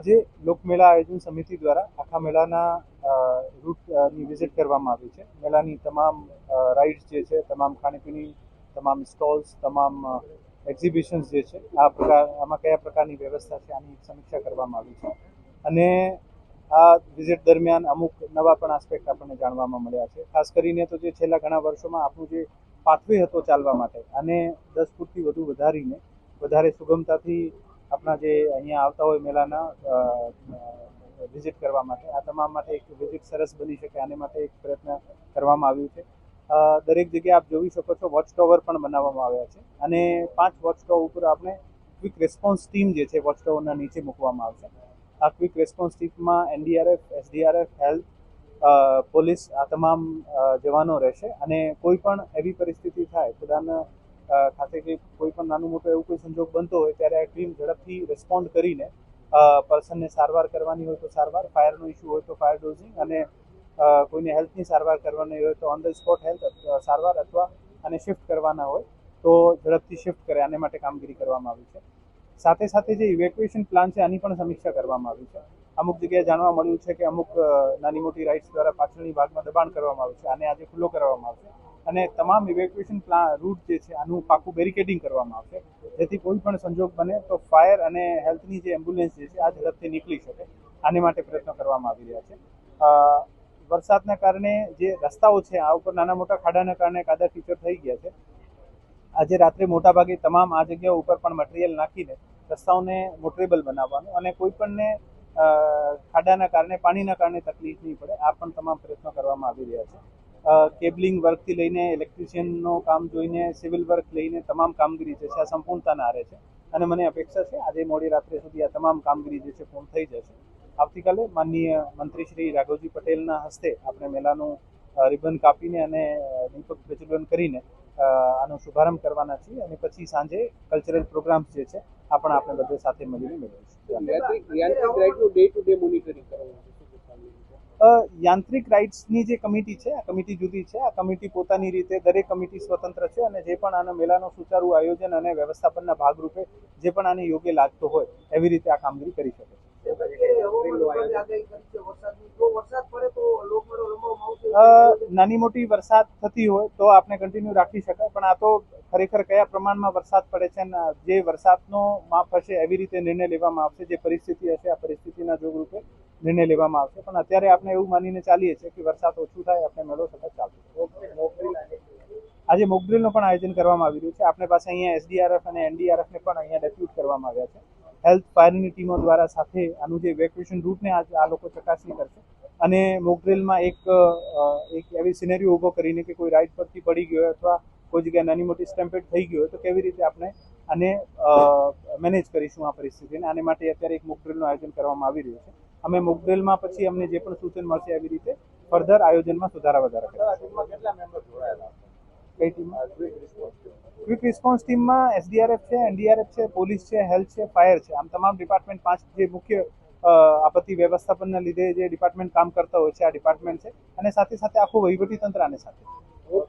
આજે લોકમેળા આયોજન સમિતિ દ્વારા આખા મેળાના રૂટની વિઝિટ કરવામાં આવી છે. મેળાની તમામ રાઇડ્સ જે છે, તમામ ખાણીપીણી, તમામ સ્ટોલ્સ, તમામ એક્ઝિબિશન્સ જે છે, આમાં કયા પ્રકારની વ્યવસ્થા છે આની સમીક્ષા કરવામાં આવી છે. અને આ વિઝિટ દરમિયાન અમુક નવા પણ આસ્પેક્ટ આપણને જાણવામાં મળ્યા છે. ખાસ કરીને તો જે છેલ્લા ઘણા વર્ષોમાં આપણું જે પાથવે હતો ચાલવા માટે અને 10 ફૂટથી વધુ વધારીને વધારે સુગમતાથી આપણા જે અહીંયા આવતા હોય મેળાના વિઝિટ કરવા માટે, આ તમામ માટે એક વિઝિટ સરસ બની શકે આને માટે એક પ્રયત્ન કરવામાં આવ્યું છે. દરેક જગ્યાએ આપ જોઈ શકો છો વોચ ટાવર પણ બનાવવામાં આવ્યા છે અને 5 વોચ ટાવર ઉપર આપણે ક્વિક રેસ્પોન્સ ટીમ જે છે વોચ ટાવરના નીચે મૂકવામાં આવશે. આ ક્વિક રેસ્પોન્સ ટીમમાં એનડીઆરએફ, એસડીઆરએફ, હેલ્થ, પોલીસ આ તમામ જવાનો રહેશે અને કોઈ પણ એવી પરિસ્થિતિ થાય ખુદાના ખાતે કે કોઈ પણ નાનું મોટું એવું કોઈ સંજોગ બનતો હોય ત્યારે આ ટીમ ઝડપથી રિસ્પોન્ડ કરીને પર્સનને સારવાર કરવાની હોય તો સારવાર, ફાયરનો ઇસ્યુ હોય તો ફાયર ડોઝિંગ અને કોઈને હેલ્થની સારવાર કરવાની હોય તો ઓન ધ સ્પોટ હેલ્થ સારવાર અથવા આને શિફ્ટ કરવાના હોય તો ઝડપથી શિફ્ટ કરે આને માટે કામગીરી કરવામાં આવી છે. સાથે સાથે જે ઇવેક્યુએશન પ્લાન છે આની પણ સમીક્ષા કરવામાં આવી છે. અમુક જગ્યાએ જાણવા મળ્યું છે કે અમુક નાની મોટી રાઇડ્સ દ્વારા પાછળની ભાગમાં દબાણ કરવામાં આવ્યું છે, આને આજે ખુલ્લો કરવામાં આવશે અને તમામ ઇવેક્યુએશન રૂટ જે છે આનું પાકું બેરિકેડિંગ કરવામાં આવશે જેથી કોઈ પણ સંજોગ બને તો ફાયર અને હેલ્થની જે એમ્બ્યુલન્સ જે છે આ ઝડપથી નીકળી શકે. આને માટે પ્રયત્નો કરવામાં આવી રહ્યા છે. વરસાદના કારણે જે રસ્તાઓ છે આ ઉપર નાના મોટા ખાડાના કારણે કાદા કીચડ થઈ ગયા છે. આજે રાત્રે મોટાભાગે તમામ આ જગ્યાઓ ઉપર પણ મટીરિયલ નાખીને રસ્તાઓને મોટરેબલ બનાવવાનું અને કોઈ પણને ખાડાના કારણે પાણીના કારણે તકલીફ નહીં પડે આ પણ તમામ પ્રયત્નો કરવામાં આવી રહ્યા છે. કેબલિંગ વર્કથી લઈને ઇલેક્ટ્રિશિયનનું કામ જોઈને સિવિલ વર્ક લઈને તમામ કામગીરી જે છે આ સંપૂર્ણતાના આરે છે અને મને અપેક્ષા છે આજે મોડી રાત્રે સુધી આ તમામ કામગીરી જે છે પૂર્ણ થઈ જશે. આવતીકાલે માનનીય મંત્રી શ્રી રાઘવજી પટેલના હસ્તે આપણે મેળાનું રિબન કાપીને અને દીપક પ્રજ્વલન કરીને આનો શુભારંભ કરવાના છીએ અને પછી સાંજે કલ્ચરલ પ્રોગ્રામ્સ જે છે આ પણ આપણે બધે સાથે મળીને મેળવીશું. યાંત્રિક રાઇડ્સની જે કમિટી છે આ કમિટી જુદી છે. આ કમિટી પોતાની રીતે દરેક કમિટી સ્વતંત્ર છે અને જે પણ આના મેળાનો સુચારુ આયોજન અને વ્યવસ્થાપનના ભાગરૂપે જે પણ આને યોગ્ય લાગતો હોય એવી રીતે આ કામગીરી કરી શકે છે. નાની મોટી વરસાદ થતી હોય તો આપણે કન્ટિન્યુ રાખી શકાય પણ આ તો ખરેખર કયા પ્રમાણમાં વરસાદ પડે છે અને જે વરસાદનો માપ હશે એવી રીતે નિર્ણય લેવામાં આવશે. જે પરિસ્થિતિ હશે આ પરિસ્થિતિના જોગરૂપે નિર્ણય લેવામાં આવશે પણ અત્યારે આપણે એવું માનીને ચાલીએ છીએ કે વરસાદ ઓછું થાય આપણે મેળો સતત ચાલશે. આજે મોકડ્રીલનું પણ આયોજન કરવામાં આવી રહ્યું છે. આપણે પાસે અહીંયા એસડીઆરએફ અને એનડીઆરએફને પણ અહીંયા ડેપ્યુટ કરવામાં આવ્યા છે. હેલ્થ ફાયરની ટીમો દ્વારા સાથે આનું જે ઇવેક્યુએશન રૂટને આ લોકો ચકાસણી કરશે અને મોકડ્રીલમાં એક એવી સિનેરીઓ ઊભો કરીને કે કોઈ રાઇડ પરથી પડી ગયો હોય અથવા કોઈ જગ્યાએ નાની મોટી સ્ટેમ્પેડ થઈ ગયો હોય તો કેવી રીતે આપણે આને મેનેજ કરીશું આ પરિસ્થિતિને. આને માટે અત્યારે એક મોકડ્રીલનું આયોજન કરવામાં આવી રહ્યું છે. અમે મોકડ્રીલમાં પછી અમને જે પણ સૂચન મળશે એવી રીતે ફર્ધર આયોજનમાં સુધારા વધારા કરીશું. ક્વિક રિસ્પોન્સ ટીમમાં એસડીઆરએફ છે, એનડીઆરએફ છે, પોલીસ છે, હેલ્થ છે, ફાયર છે, આમ તમામ ડિપાર્ટમેન્ટ 5 જે મુખ્ય આપત્તિ વ્યવસ્થાપનના લીધે જે ડિપાર્ટમેન્ટ કામ કરતા હોય છે આ ડિપાર્ટમેન્ટ છે અને સાથે સાથે આખું વહીવટી તંત્ર આને સાથે.